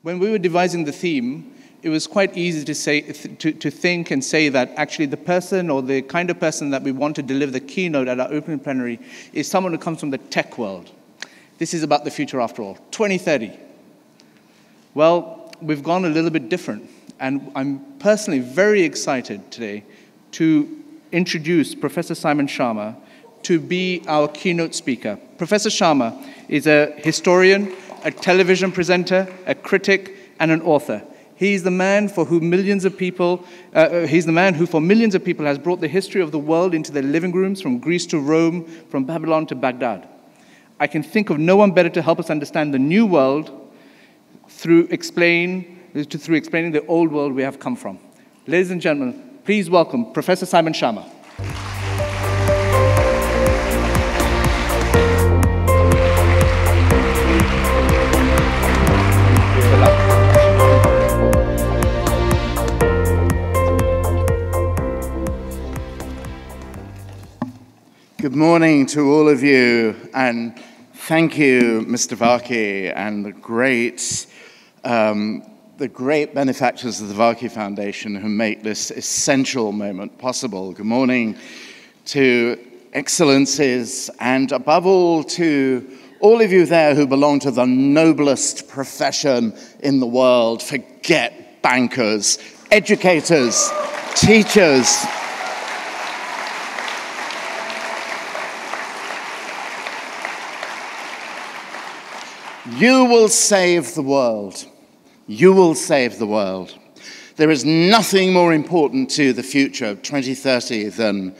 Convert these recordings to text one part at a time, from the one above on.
When we were devising the theme, it was quite easy to say, to think and say that actually the person or the kind of person that we want to deliver the keynote at our opening plenary is someone who comes from the tech world. This is about the future after all, 2030. Well, we've gone a little bit different, and I'm personally very excited today to introduce Professor Simon Schama to be our keynote speaker. Professor Schama is a historian, a television presenter, a critic, and an author. He's the man for who millions of people, he's the man who for millions of people has brought the history of the world into their living rooms, from Greece to Rome, from Babylon to Baghdad. I can think of no one better to help us understand the new world through explaining the old world we have come from. Ladies and gentlemen, please welcome Professor Simon Schama. Good morning to all of you, and thank you, Mr. Varkey, and the great benefactors of the Varkey Foundation who make this essential moment possible. Good morning to excellencies, and above all to all of you there who belong to the noblest profession in the world. Forget bankers, educators, teachers. You will save the world. You will save the world. There is nothing more important to the future of 2030 than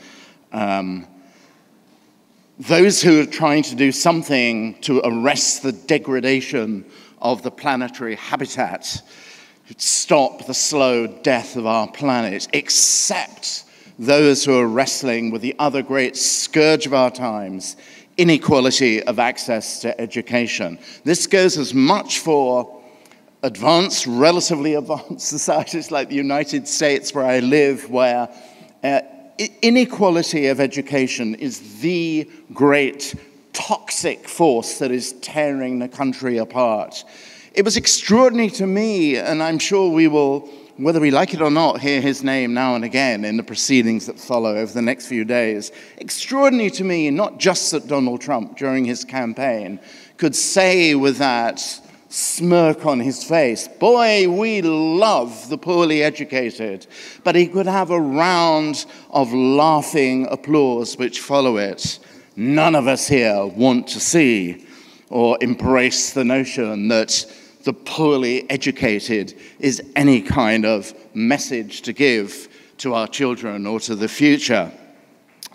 those who are trying to do something to arrest the degradation of the planetary habitat, stop the slow death of our planet, except those who are wrestling with the other great scourge of our times, inequality of access to education. This goes as much for advanced, relatively advanced societies like the United States, where I live, where inequality of education is the great toxic force that is tearing the country apart. It was extraordinary to me, and I'm sure we will, whether we like it or not, hear his name now and again in the proceedings that follow over the next few days. Extraordinary to me, not just that Donald Trump, during his campaign, could say with that smirk on his face, boy, we love the poorly educated, but he could have a round of laughing applause which follow it. None of us here want to see or embrace the notion that the poorly educated is any kind of message to give to our children or to the future.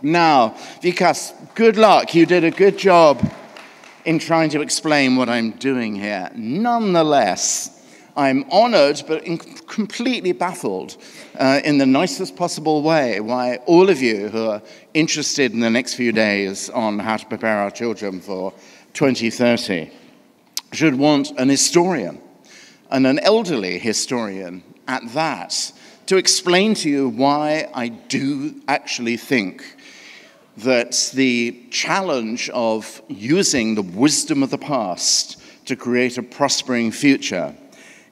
Now, Vikas, good luck. You did a good job in trying to explain what I'm doing here. Nonetheless, I'm honored but completely baffled in the nicest possible way why all of you who are interested in the next few days on how to prepare our children for 2030 should want an historian, and an elderly historian at that, to explain to you why I do actually think that the challenge of using the wisdom of the past to create a prospering future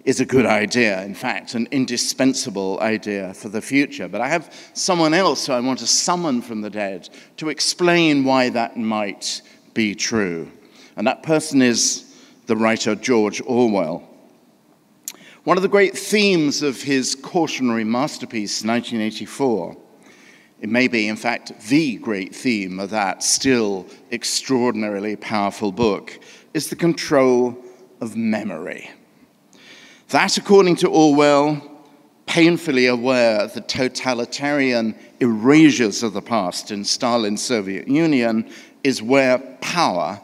is a good idea, in fact, an indispensable idea for the future. But I have someone else who I want to summon from the dead to explain why that might be true. And that person is the writer George Orwell. One of the great themes of his cautionary masterpiece, 1984, it may be, in fact, the great theme of that still extraordinarily powerful book, is the control of memory. That, according to Orwell, painfully aware of the totalitarian erasures of the past in Stalin's Soviet Union, is where power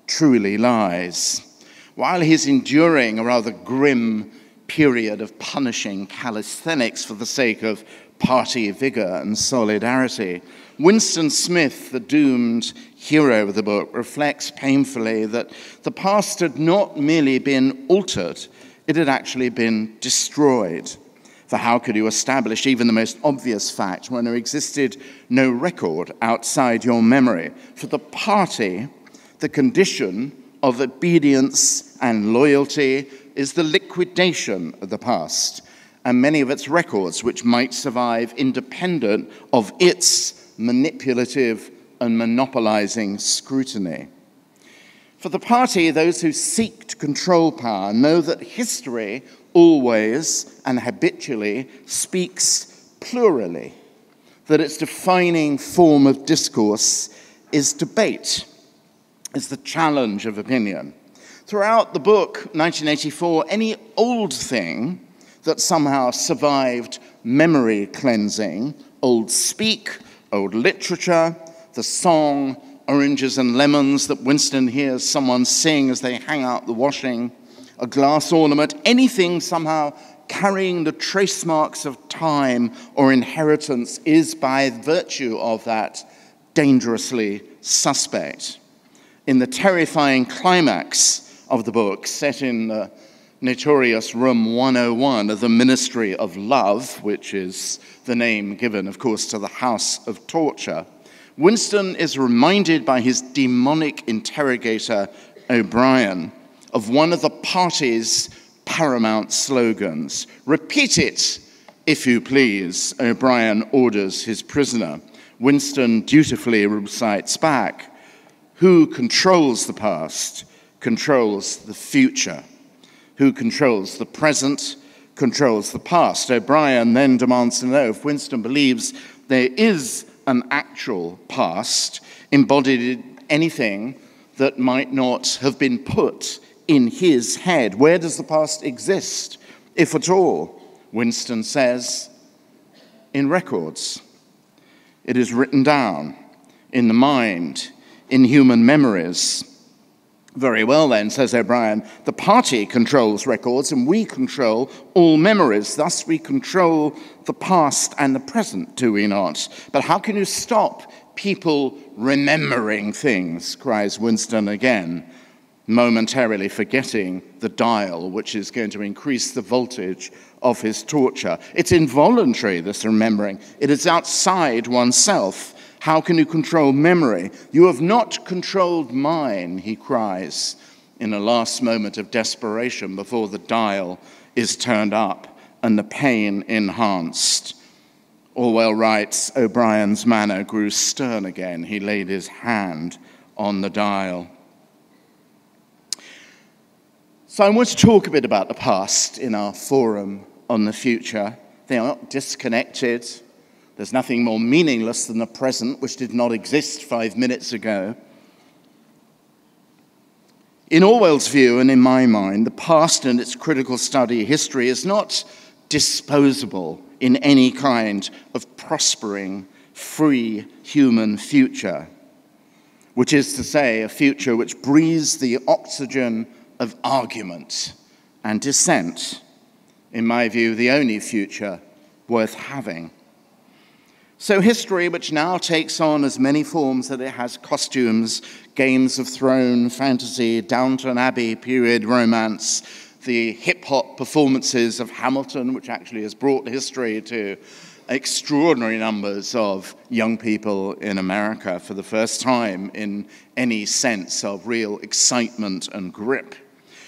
truly lies. While he's enduring a rather grim period of punishing calisthenics for the sake of party vigor and solidarity, Winston Smith, the doomed hero of the book, reflects painfully that the past had not merely been altered, it had actually been destroyed. For how could you establish even the most obvious fact when there existed no record outside your memory? For the party, the condition of obedience and loyalty is the liquidation of the past and many of its records which might survive independent of its manipulative and monopolizing scrutiny. For the party, those who seek to control power know that history always and habitually speaks plurally, that its defining form of discourse is debate, is the challenge of opinion. Throughout the book, 1984, any old thing that somehow survived memory cleansing, old speak, old literature, the song Oranges and Lemons that Winston hears someone sing as they hang out the washing, a glass ornament, anything somehow carrying the trace marks of time or inheritance is by virtue of that dangerously suspect. In the terrifying climax of the book, set in the notorious Room 101 of the Ministry of Love, which is the name given, of course, to the House of Torture, Winston is reminded by his demonic interrogator, O'Brien, of one of the party's paramount slogans. "Repeat it, if you please," O'Brien orders his prisoner. Winston dutifully recites back, "Who controls the past controls the future. Who controls the present controls the past." O'Brien then demands to know if Winston believes there is an actual past embodied in anything that might not have been put in his head. Where does the past exist, if at all? Winston says, in records. It is written down in the mind, in human memories. Very well then, says O'Brien, the party controls records and we control all memories. Thus we control the past and the present, do we not? But how can you stop people remembering things, cries Winston again, momentarily forgetting the dial which is going to increase the voltage of his torture. It's involuntary, this remembering. It is outside oneself. How can you control memory? You have not controlled mine, he cries in a last moment of desperation before the dial is turned up and the pain enhanced. Orwell writes, O'Brien's manner grew stern again. He laid his hand on the dial. So I want to talk a bit about the past in our forum on the future. They are not disconnected. There's nothing more meaningless than the present, which did not exist 5 minutes ago. In Orwell's view, and in my mind, the past and its critical study, history, is not disposable in any kind of prospering, free human future, which is to say, a future which breathes the oxygen of argument and dissent. In my view, the only future worth having. So history, which now takes on as many forms that it has costumes, Games of Thrones, fantasy, Downton Abbey, period romance, the hip-hop performances of Hamilton, which actually has brought history to extraordinary numbers of young people in America for the first time in any sense of real excitement and grip.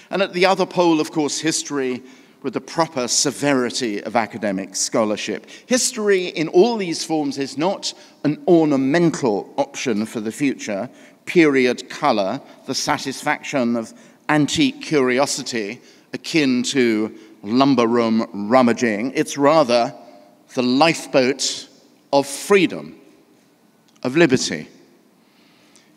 And at the other pole, of course, history with the proper severity of academic scholarship. History in all these forms is not an ornamental option for the future, period color, the satisfaction of antique curiosity akin to lumber room rummaging. It's rather the lifeboat of freedom, of liberty.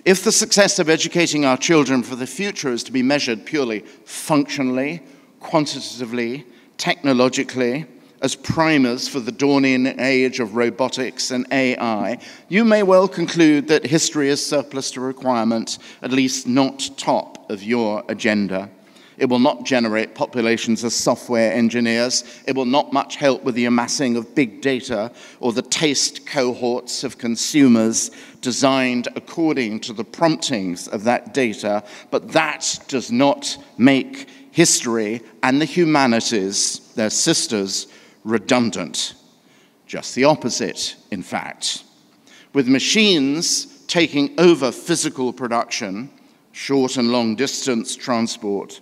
If the success of educating our children for the future is to be measured purely functionally, quantitatively, technologically, as primers for the dawning age of robotics and AI, you may well conclude that history is surplus to requirement, at least not top of your agenda. It will not generate populations of software engineers. It will not much help with the amassing of big data or the taste cohorts of consumers designed according to the promptings of that data. But that does not make history and the humanities, their sisters, redundant. Just the opposite, in fact. With machines taking over physical production, short and long distance transport,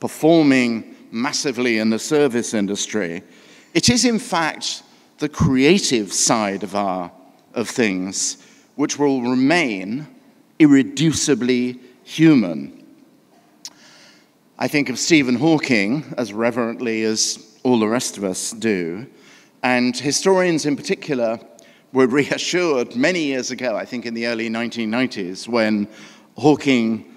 performing massively in the service industry. It is, in fact, the creative side of things which will remain irreducibly human. I think of Stephen Hawking as reverently as all the rest of us do, and historians in particular were reassured many years ago, I think in the early 1990s, when Hawking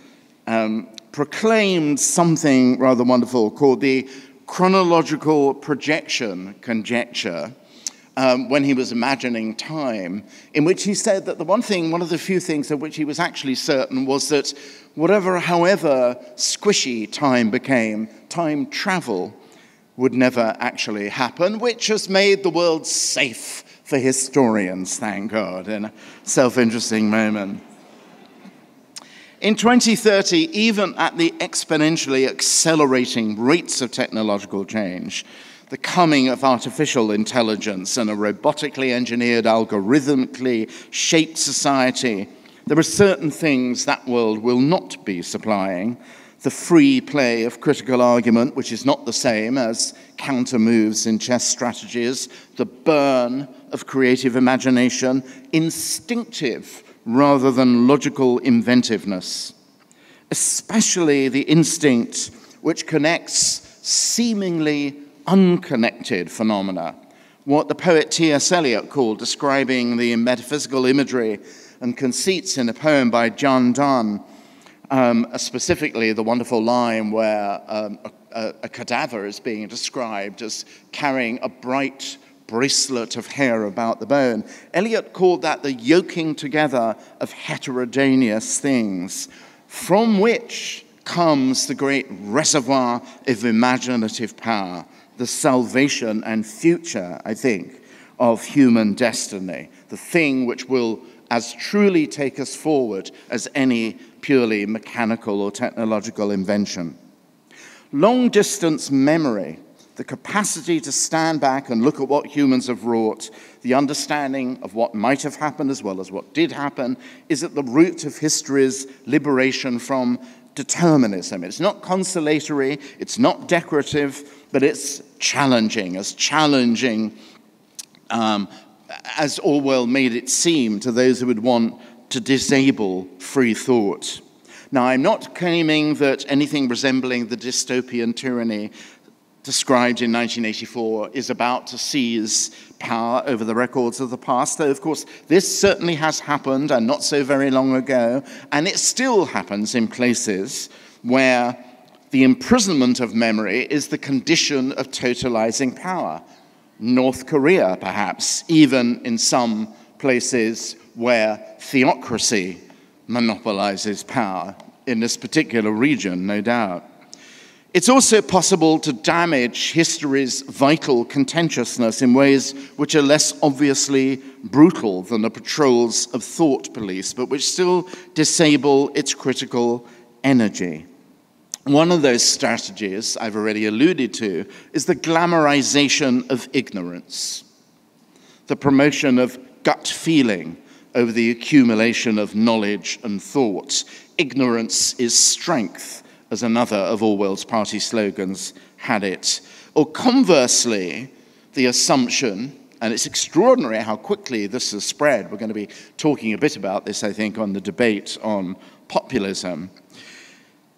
proclaimed something rather wonderful called the chronological projection conjecture, when he was imagining time, in which he said that one of the few things of which he was actually certain was that however squishy time became, time travel would never actually happen, which has made the world safe for historians, thank God, in a self-interesting moment. In 2030, even at the exponentially accelerating rates of technological change, the coming of artificial intelligence and a robotically engineered, algorithmically shaped society, there are certain things that world will not be supplying. The free play of critical argument, which is not the same as counter moves in chess strategies, the burn of creative imagination, instinctive rather than logical inventiveness, especially the instinct which connects seemingly unconnected phenomena, what the poet T.S. Eliot called, describing the metaphysical imagery and conceits in a poem by John Donne, specifically the wonderful line where a cadaver is being described as carrying a bright bracelet of hair about the bone. Eliot called that the yoking together of heterogeneous things, from which comes the great reservoir of imaginative power, the salvation and future, I think, of human destiny, the thing which will as truly take us forward as any purely mechanical or technological invention. Long-distance memory, the capacity to stand back and look at what humans have wrought, the understanding of what might have happened as well as what did happen, is at the root of history's liberation from determinism. It's not consolatory, it's not decorative, but it's challenging as Orwell made it seem to those who would want to disable free thought. Now, I'm not claiming that anything resembling the dystopian tyranny described in 1984 is about to seize power over the records of the past, though, of course, this certainly has happened, and not so very long ago, and it still happens in places where the imprisonment of memory is the condition of totalizing power. North Korea, perhaps, even in some places where theocracy monopolizes power, in this particular region, no doubt. It's also possible to damage history's vital contentiousness in ways which are less obviously brutal than the patrols of thought police, but which still disable its critical energy. One of those strategies I've already alluded to is the glamorization of ignorance, the promotion of gut feeling over the accumulation of knowledge and thought. Ignorance is strength, as another of Orwell's party slogans had it. Or conversely, the assumption, and it's extraordinary how quickly this has spread. We're going to be talking a bit about this, I think, on the debate on populism.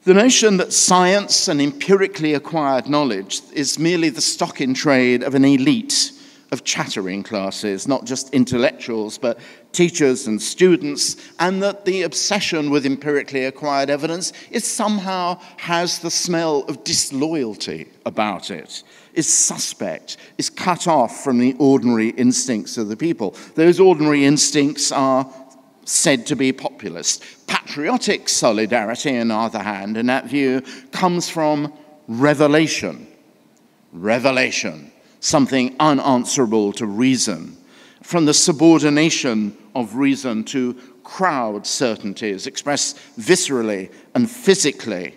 The notion that science and empirically acquired knowledge is merely the stock in trade of an elite of chattering classes, not just intellectuals, but teachers and students, and that the obsession with empirically acquired evidence somehow has the smell of disloyalty about it, is suspect, is cut off from the ordinary instincts of the people. Those ordinary instincts are said to be populist. Patriotic solidarity, on the other hand, in that view, comes from revelation. Revelation. Something unanswerable to reason, from the subordination of reason to crowd certainties expressed viscerally and physically.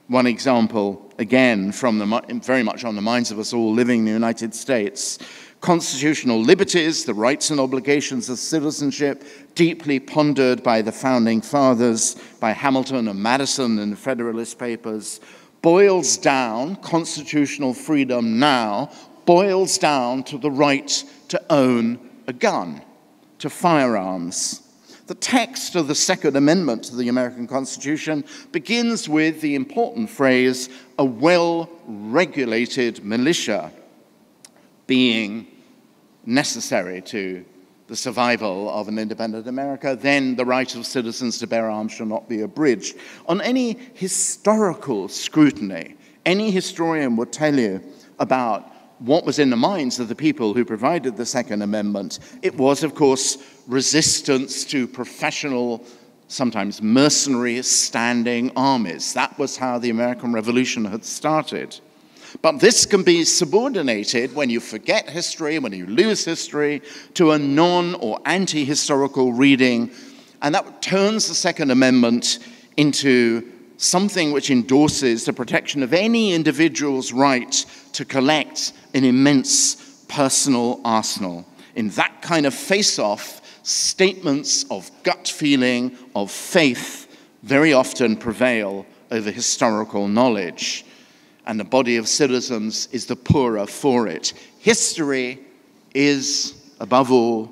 One example, again, very much on the minds of us all living in the United States. Constitutional liberties, the rights and obligations of citizenship, deeply pondered by the Founding Fathers, by Hamilton and Madison in the Federalist Papers, boils down, constitutional freedom now, boils down to the right to own a gun, to firearms. The text of the Second Amendment to the American Constitution begins with the important phrase, a well-regulated militia being necessary to the survival of an independent America. Then the right of citizens to bear arms shall not be abridged. On any historical scrutiny, any historian would tell you about what was in the minds of the people who provided the Second Amendment. It was, of course, resistance to professional, sometimes mercenary, standing armies. That was how the American Revolution had started. But this can be subordinated when you forget history, when you lose history, to a non- or anti-historical reading, and that turns the Second Amendment into something which endorses the protection of any individual's right to collect an immense personal arsenal. In that kind of face-off, statements of gut feeling, of faith, very often prevail over historical knowledge. And the body of citizens is the poorer for it. History is, above all,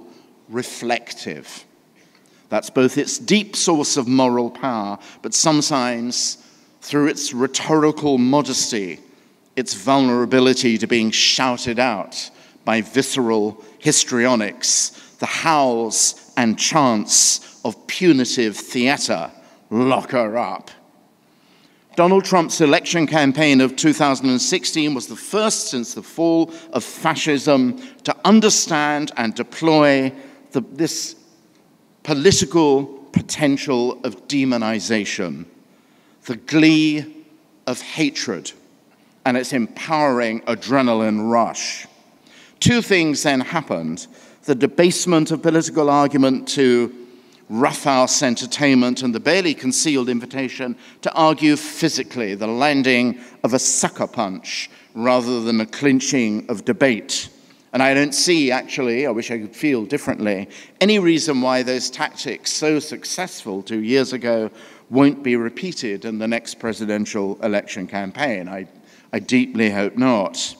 reflective. That's both its deep source of moral power, but sometimes, through its rhetorical modesty, its vulnerability to being shouted out by visceral histrionics, the howls and chants of punitive theater. Lock her up. Donald Trump's election campaign of 2016 was the first since the fall of fascism to understand and deploy this political potential of demonization, the glee of hatred, and its empowering adrenaline rush. Two things then happened: the debasement of political argument to roughhouse entertainment and the barely concealed invitation to argue physically, the landing of a sucker punch rather than a clinching of debate. And I don't see, actually, I wish I could feel differently, any reason why those tactics, so successful 2 years ago, won't be repeated in the next presidential election campaign. I deeply hope not.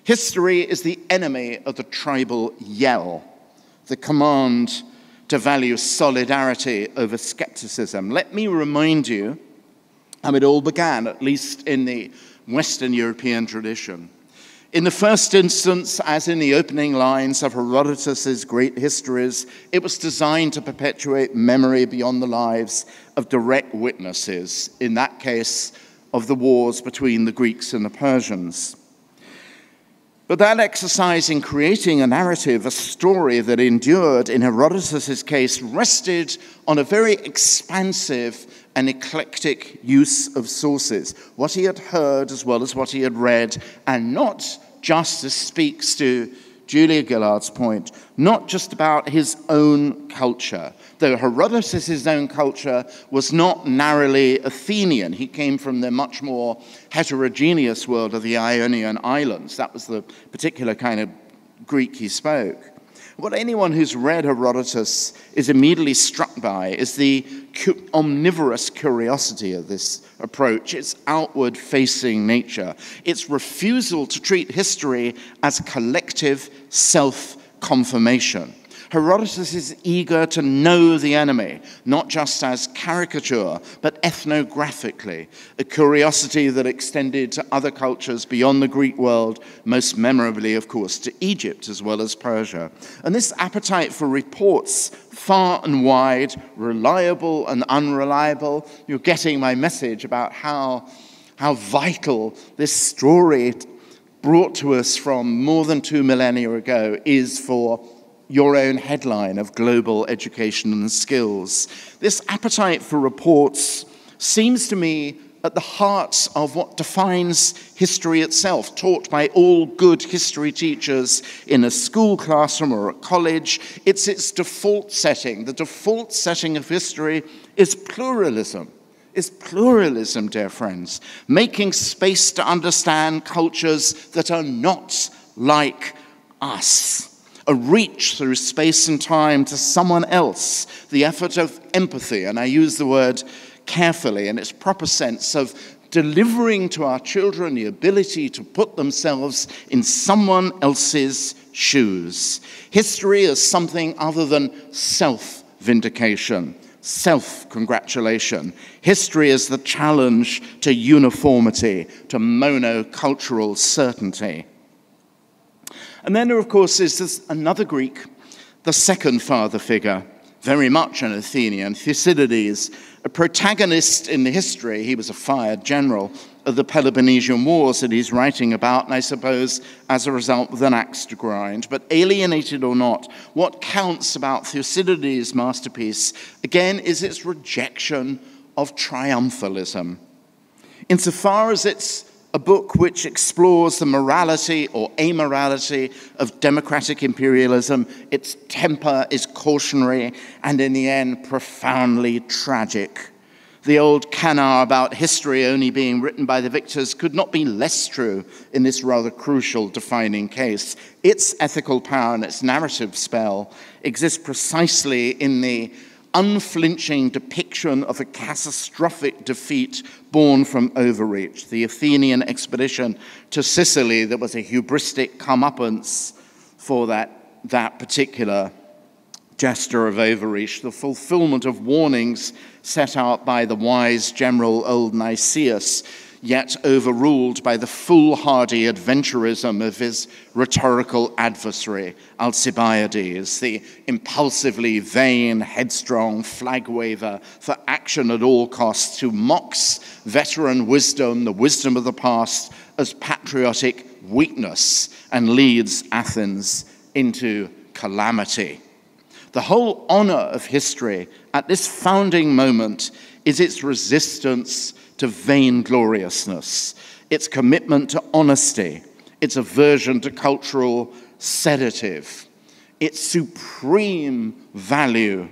History is the enemy of the tribal yell, the command to value solidarity over skepticism. Let me remind you how it all began, at least in the Western European tradition. In the first instance, as in the opening lines of Herodotus's great histories, it was designed to perpetuate memory beyond the lives of direct witnesses, in that case, of the wars between the Greeks and the Persians. But that exercise in creating a narrative, a story that endured, in Herodotus's case, rested on a very expansive and eclectic use of sources, what he had heard as well as what he had read, and not just, as speaks to Julia Gillard's point, not just about his own culture. Though Herodotus' own culture was not narrowly Athenian. He came from the much more heterogeneous world of the Ionian Islands. That was the particular kind of Greek he spoke. What anyone who's read Herodotus is immediately struck by is the omnivorous curiosity of this approach, its outward-facing nature, its refusal to treat history as collective self-confirmation. Herodotus is eager to know the enemy, not just as caricature, but ethnographically, a curiosity that extended to other cultures beyond the Greek world, most memorably, of course, to Egypt as well as Persia. And this appetite for reports far and wide, reliable and unreliable, you're getting my message about how vital this story brought to us from more than 2 millennia ago is for your own headline of global education and skills. This appetite for reports seems to me at the heart of what defines history itself, taught by all good history teachers in a school classroom or a college. It's its default setting. The default setting of history is pluralism. Is pluralism, dear friends, making space to understand cultures that are not like us. A reach through space and time to someone else, the effort of empathy, and I use the word carefully in its proper sense of delivering to our children the ability to put themselves in someone else's shoes. History is something other than self-vindication, self-congratulation. History is the challenge to uniformity, to monocultural certainty. And then there, of course, is this another Greek, the second father figure, very much an Athenian, Thucydides, a protagonist in the history. He was a fired general of the Peloponnesian Wars that he's writing about, and I suppose as a result with an axe to grind. But alienated or not, what counts about Thucydides' masterpiece, again, is its rejection of triumphalism. Insofar as it's a book which explores the morality or amorality of democratic imperialism, its temper is cautionary and in the end profoundly tragic. The old canard about history only being written by the victors could not be less true in this rather crucial defining case. Its ethical power and its narrative spell exist precisely in the unflinching depiction of a catastrophic defeat born from overreach. The Athenian expedition to Sicily that was a hubristic comeuppance for that particular gesture of overreach, the fulfillment of warnings set out by the wise general old Nicias, yet overruled by the foolhardy adventurism of his rhetorical adversary, Alcibiades, the impulsively vain, headstrong flag waver for action at all costs, who mocks veteran wisdom, the wisdom of the past, as patriotic weakness and leads Athens into calamity. The whole honor of history at this founding moment is its resistance to vaingloriousness, its commitment to honesty, its aversion to cultural sedative, its supreme value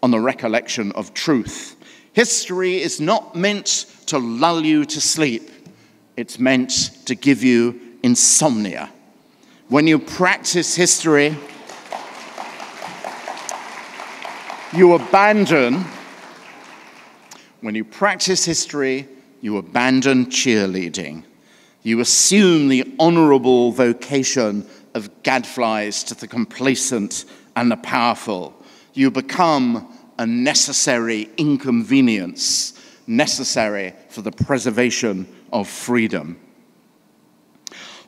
on the recollection of truth. History is not meant to lull you to sleep. It's meant to give you insomnia. When you practice history, you abandon cheerleading. You assume the honorable vocation of gadflies to the complacent and the powerful. You become a necessary inconvenience, necessary for the preservation of freedom.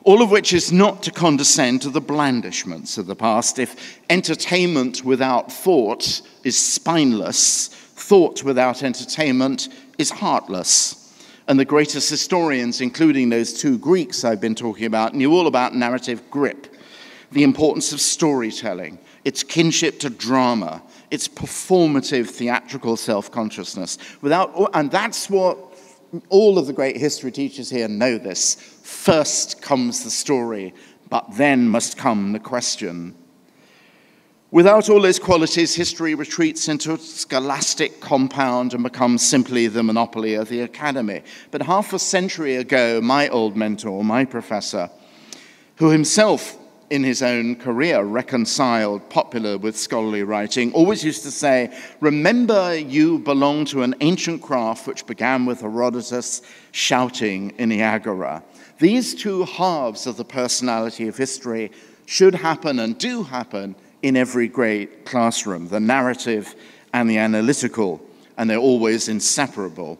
All of which is not to condescend to the blandishments of the past. If entertainment without thought is spineless, thought without entertainment is heartless. And the greatest historians, including those two Greeks I've been talking about, knew all about narrative grip, the importance of storytelling, its kinship to drama, its performative theatrical self-consciousness. And that's what all of the great history teachers here know this. First comes the story, but then must come the question. Without all those qualities, history retreats into a scholastic compound and becomes simply the monopoly of the academy. But half a century ago, my old mentor, my professor, who himself in his own career reconciled popular with scholarly writing, always used to say, remember you belong to an ancient craft which began with Herodotus shouting in the Agora. These two halves of the personality of history should happen and do happen in every great classroom, the narrative and the analytical, and they're always inseparable.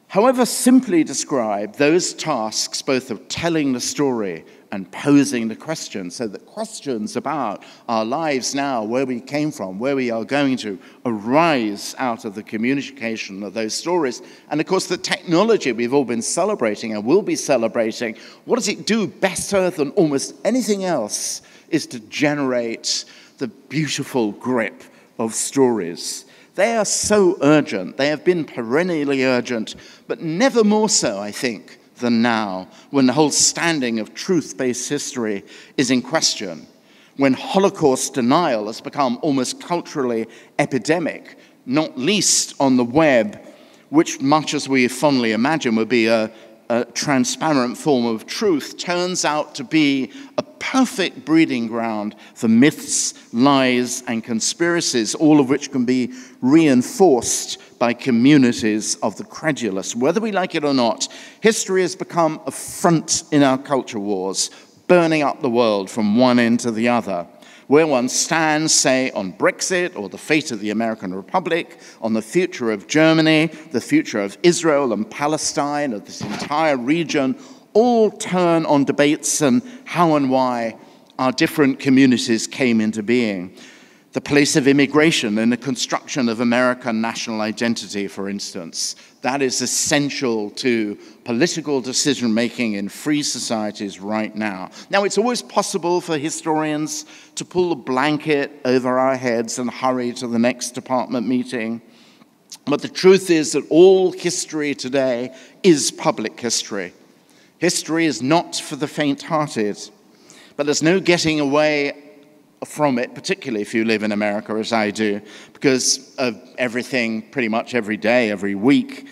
However simply described, those tasks, both of telling the story and posing the question, so that questions about our lives now, where we came from, where we are going to, arise out of the communication of those stories. And of course, the technology we've all been celebrating and will be celebrating, what does it do better than almost anything else is to generate the beautiful grip of stories. They are so urgent. They have been perennially urgent, but never more so, I think, than now, when the whole standing of truth-based history is in question, when Holocaust denial has become almost culturally epidemic, not least on the web, which, much as we fondly imagine would be a transparent form of truth, turns out to be a perfect breeding ground for myths, lies, and conspiracies, all of which can be reinforced by communities of the credulous. Whether we like it or not, history has become a front in our culture wars, burning up the world from one end to the other. Where one stands, say, on Brexit or the fate of the American Republic, on the future of Germany, the future of Israel and Palestine, of this entire region, all turn on debates and how and why our different communities came into being. The place of immigration in the construction of American national identity, for instance. That is essential to political decision-making in free societies right now. Now, it's always possible for historians to pull a blanket over our heads and hurry to the next department meeting. But the truth is that all history today is public history. History is not for the faint-hearted, but there's no getting away from it, particularly if you live in America, as I do, because of everything pretty much every day, every week,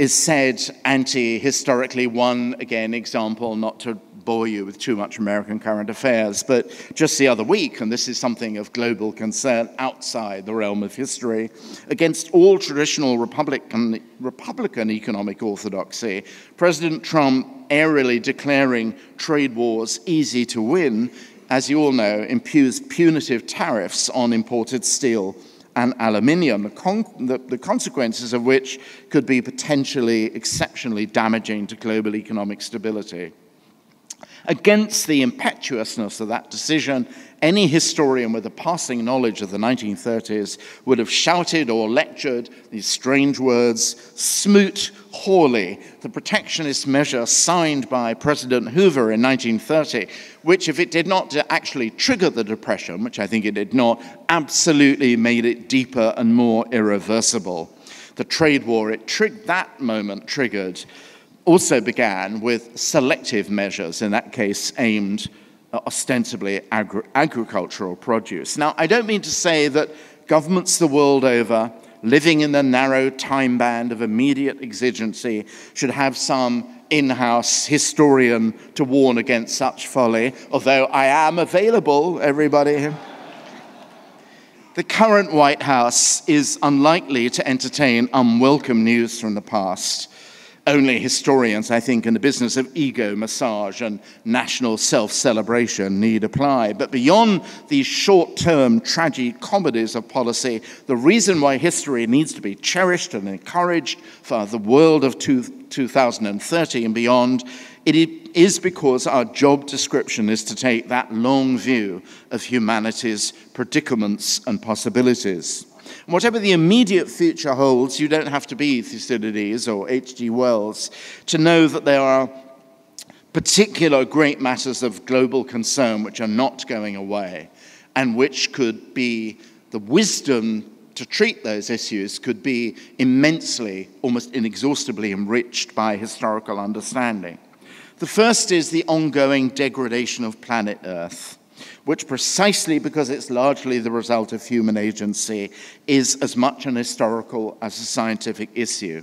is said anti-historically. One, again, example, not to bore you with too much American current affairs, but just the other week, and this is something of global concern outside the realm of history, against all traditional Republican economic orthodoxy, President Trump airily declaring trade wars easy to win, as you all know, imposed punitive tariffs on imported steel and aluminium, the consequences of which could be potentially exceptionally damaging to global economic stability. Against the impetuousness of that decision, any historian with a passing knowledge of the 1930s would have shouted or lectured these strange words, "Smoot Hawley," the protectionist measure signed by President Hoover in 1930, which, if it did not actually trigger the Depression, which I think it did not, absolutely made it deeper and more irreversible. The trade war that moment triggered also began with selective measures, in that case aimed ostensibly at agricultural produce. Now, I don't mean to say that governments the world over, living in the narrow time band of immediate exigency, should have some in-house historian to warn against such folly, although I am available, everybody. The current White House is unlikely to entertain unwelcome news from the past. Only historians, I think, in the business of ego massage and national self-celebration need apply. But beyond these short-term tragic comedies of policy, the reason why history needs to be cherished and encouraged for the world of 2030 and beyond, it is because our job description is to take that long view of humanity's predicaments and possibilities. Whatever the immediate future holds, you don't have to be Thucydides or H.G. Wells to know that there are particular great matters of global concern which are not going away, and which could be the wisdom to treat those issues could be immensely, almost inexhaustibly enriched by historical understanding. The first is the ongoing degradation of planet Earth, which precisely because it's largely the result of human agency is as much an historical as a scientific issue.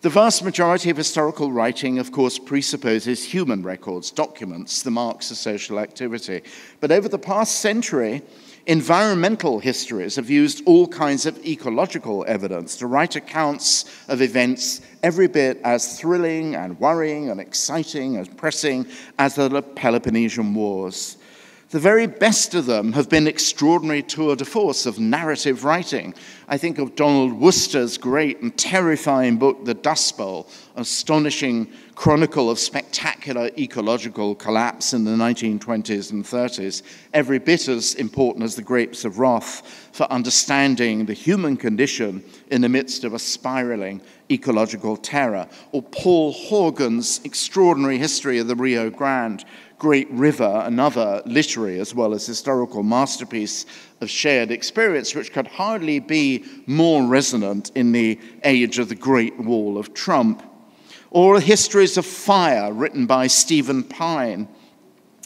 The vast majority of historical writing, of course, presupposes human records, documents, the marks of social activity. But over the past century, environmental histories have used all kinds of ecological evidence to write accounts of events every bit as thrilling and worrying and exciting and pressing as the Peloponnesian Wars. The very best of them have been extraordinary tour de force of narrative writing. I think of Donald Worcester's great and terrifying book, The Dust Bowl, an astonishing chronicle of spectacular ecological collapse in the 1920s and 30s, every bit as important as The Grapes of Wrath for understanding the human condition in the midst of a spiraling ecological terror. Or Paul Horgan's extraordinary history of the Rio Grande, great river, another literary as well as historical masterpiece of shared experience, which could hardly be more resonant in the age of the Great Wall of Trump. Or histories of fire written by Stephen Pine,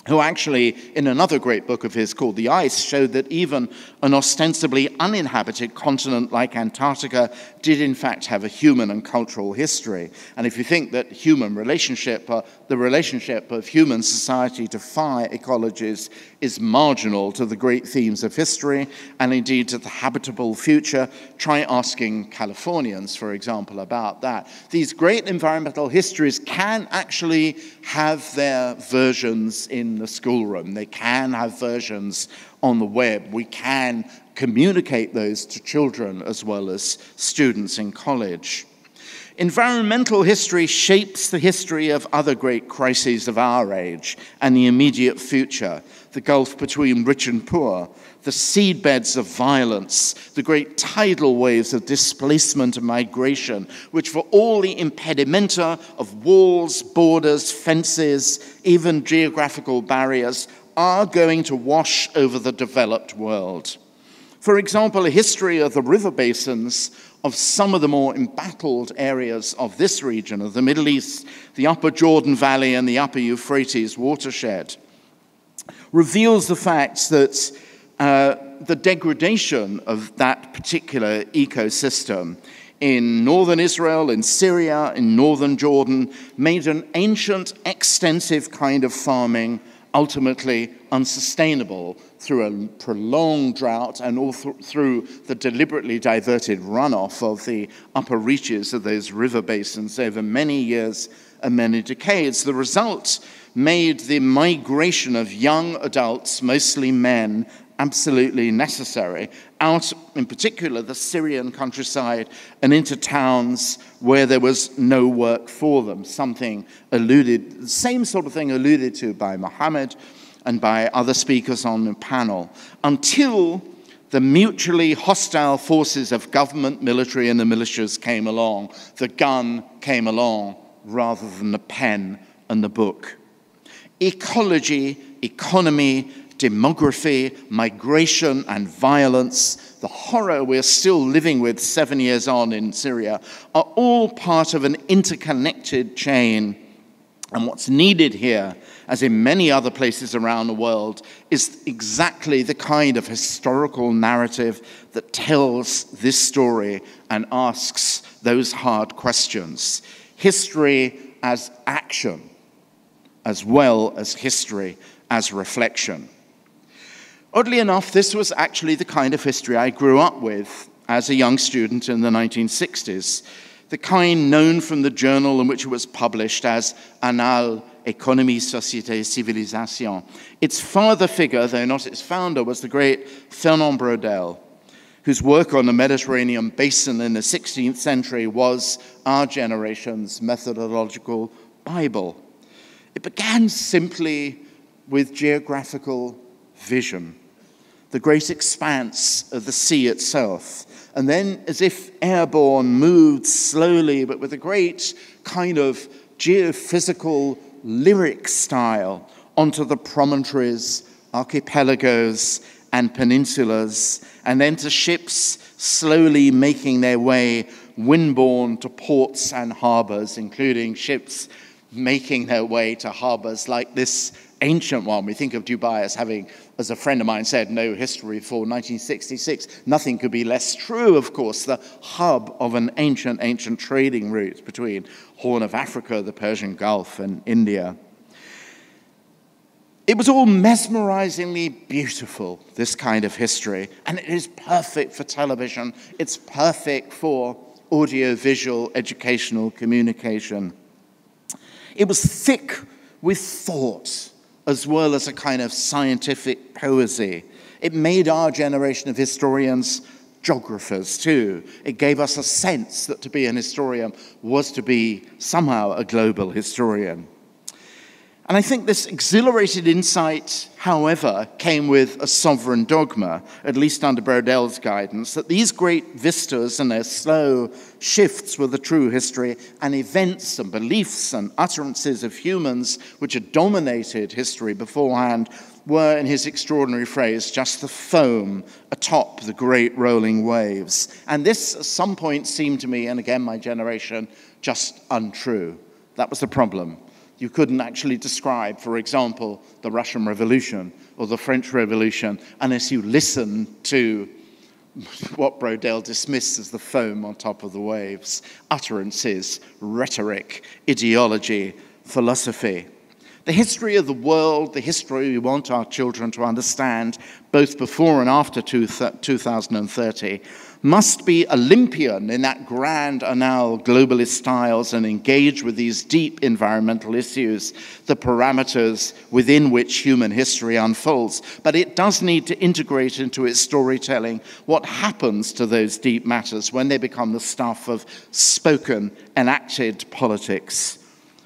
who actually, in another great book of his called The Ice, showed that even an ostensibly uninhabited continent like Antarctica did in fact have a human and cultural history. And if you think that the relationship of human society to fire ecologies is marginal to the great themes of history, and indeed to the habitable future, try asking Californians, for example, about that. These great environmental histories can actually have their versions in the schoolroom. They can have versions on the web. We can communicate those to children as well as students in college. Environmental history shapes the history of other great crises of our age and the immediate future: the gulf between rich and poor, the seedbeds of violence, the great tidal waves of displacement and migration, which for all the impedimenta of walls, borders, fences, even geographical barriers, are going to wash over the developed world. For example, a history of the river basins of some of the more embattled areas of this region, of the Middle East, the upper Jordan Valley and the upper Euphrates watershed, reveals the fact that the degradation of that particular ecosystem in northern Israel, in Syria, in northern Jordan, made an ancient, extensive kind of farming ultimately unsustainable through a prolonged drought and all through the deliberately diverted runoff of the upper reaches of those river basins over many years and many decades. The result made the migration of young adults, mostly men, absolutely necessary, out, in particular, the Syrian countryside and into towns where there was no work for them. The same sort of thing alluded to by Mohammed and by other speakers on the panel, until the mutually hostile forces of government, military, and the militias came along. The gun came along rather than the pen and the book. Ecology, economy, demography, migration, and violence, the horror we're still living with 7 years on in Syria, are all part of an interconnected chain. And what's needed here, as in many other places around the world, is exactly the kind of historical narrative that tells this story and asks those hard questions. History as action, as well as history as reflection. Oddly enough, this was actually the kind of history I grew up with as a young student in the 1960s, the kind known from the journal in which it was published as Annales, Économie, Société, Civilisation. Its father figure, though not its founder, was the great Fernand Braudel, whose work on the Mediterranean basin in the 16th century was our generation's methodological Bible. It began simply with geographical vision, the great expanse of the sea itself, and then, as if airborne, moved slowly, but with a great kind of geophysical lyric style, onto the promontories, archipelagos, and peninsulas, and then to ships slowly making their way windborne to ports and harbors, including ships making their way to harbors like this ancient one. We think of Dubai as having, as a friend of mine said, no history before 1966. Nothing could be less true, of course, the hub of an ancient trading route between Horn of Africa, the Persian Gulf, and India. It was all mesmerizingly beautiful, this kind of history, and it is perfect for television. It's perfect for audio-visual educational communication. It was thick with thought, as well as a kind of scientific poesy. It made our generation of historians geographers too. It gave us a sense that to be an historian was to be somehow a global historian. And I think this exhilarated insight, however, came with a sovereign dogma, at least under Braudel's guidance, that these great vistas and their slow shifts were the true history, and events and beliefs and utterances of humans which had dominated history beforehand were, in his extraordinary phrase, just the foam atop the great rolling waves. And this, at some point, seemed to me, and again my generation, just untrue. That was the problem. You couldn't actually describe, for example, the Russian Revolution or the French Revolution unless you listen to what Brodel dismissed as the foam on top of the waves: utterances, rhetoric, ideology, philosophy. The history of the world, the history we want our children to understand, both before and after 2030, must be Olympian in that grand anal globalist styles and engage with these deep environmental issues, the parameters within which human history unfolds. But it does need to integrate into its storytelling what happens to those deep matters when they become the stuff of spoken, enacted politics.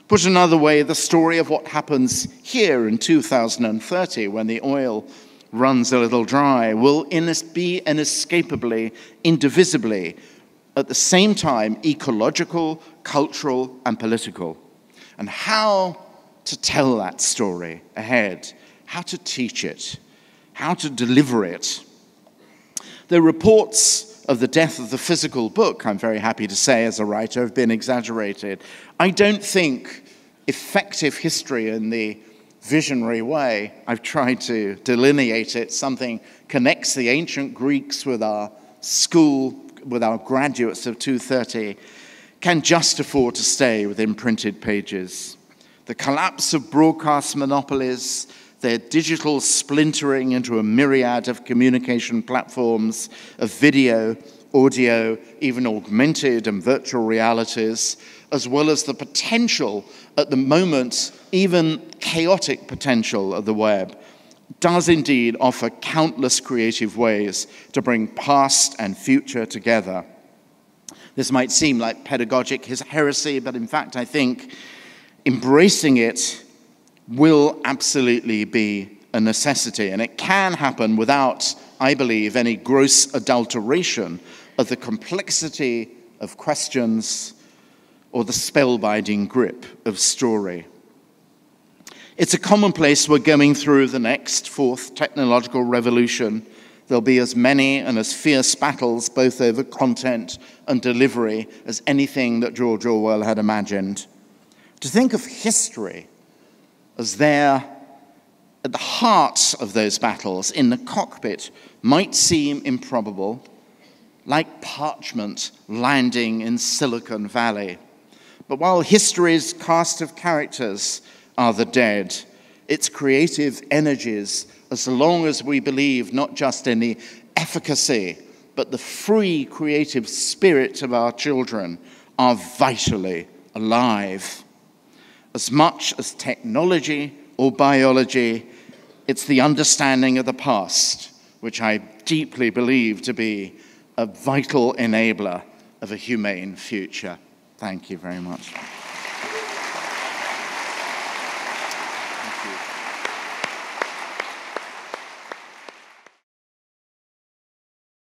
Put another way, the story of what happens here in 2030 when the oil runs a little dry will be inescapably, indivisibly, at the same time, ecological, cultural, and political. And how to tell that story ahead, how to teach it, how to deliver it. The reports of the death of the physical book, I'm very happy to say as a writer, have been exaggerated. I don't think effective history in the visionary way I've tried to delineate it, something connects the ancient Greeks with our school, with our graduates of 230, can just afford to stay within printed pages. The collapse of broadcast monopolies, their digital splintering into a myriad of communication platforms, of video, audio, even augmented and virtual realities, as well as the potential, at the moment, even chaotic potential of the web, does indeed offer countless creative ways to bring past and future together. This might seem like pedagogic heresy, but in fact, I think embracing it will absolutely be a necessity, and it can happen without, I believe, any gross adulteration of the complexity of questions or the spellbinding grip of story. It's a commonplace we're going through the next fourth technological revolution. There'll be as many and as fierce battles, both over content and delivery, as anything that George Orwell had imagined. To think of history as there at the heart of those battles, in the cockpit, might seem improbable, like parchment landing in Silicon Valley. But while history's cast of characters are the dead, its creative energies, as long as we believe not just in the efficacy, but the free creative spirit of our children, are vitally alive. As much as technology or biology, it's the understanding of the past, which I deeply believe to be a vital enabler of a humane future. Thank you very much.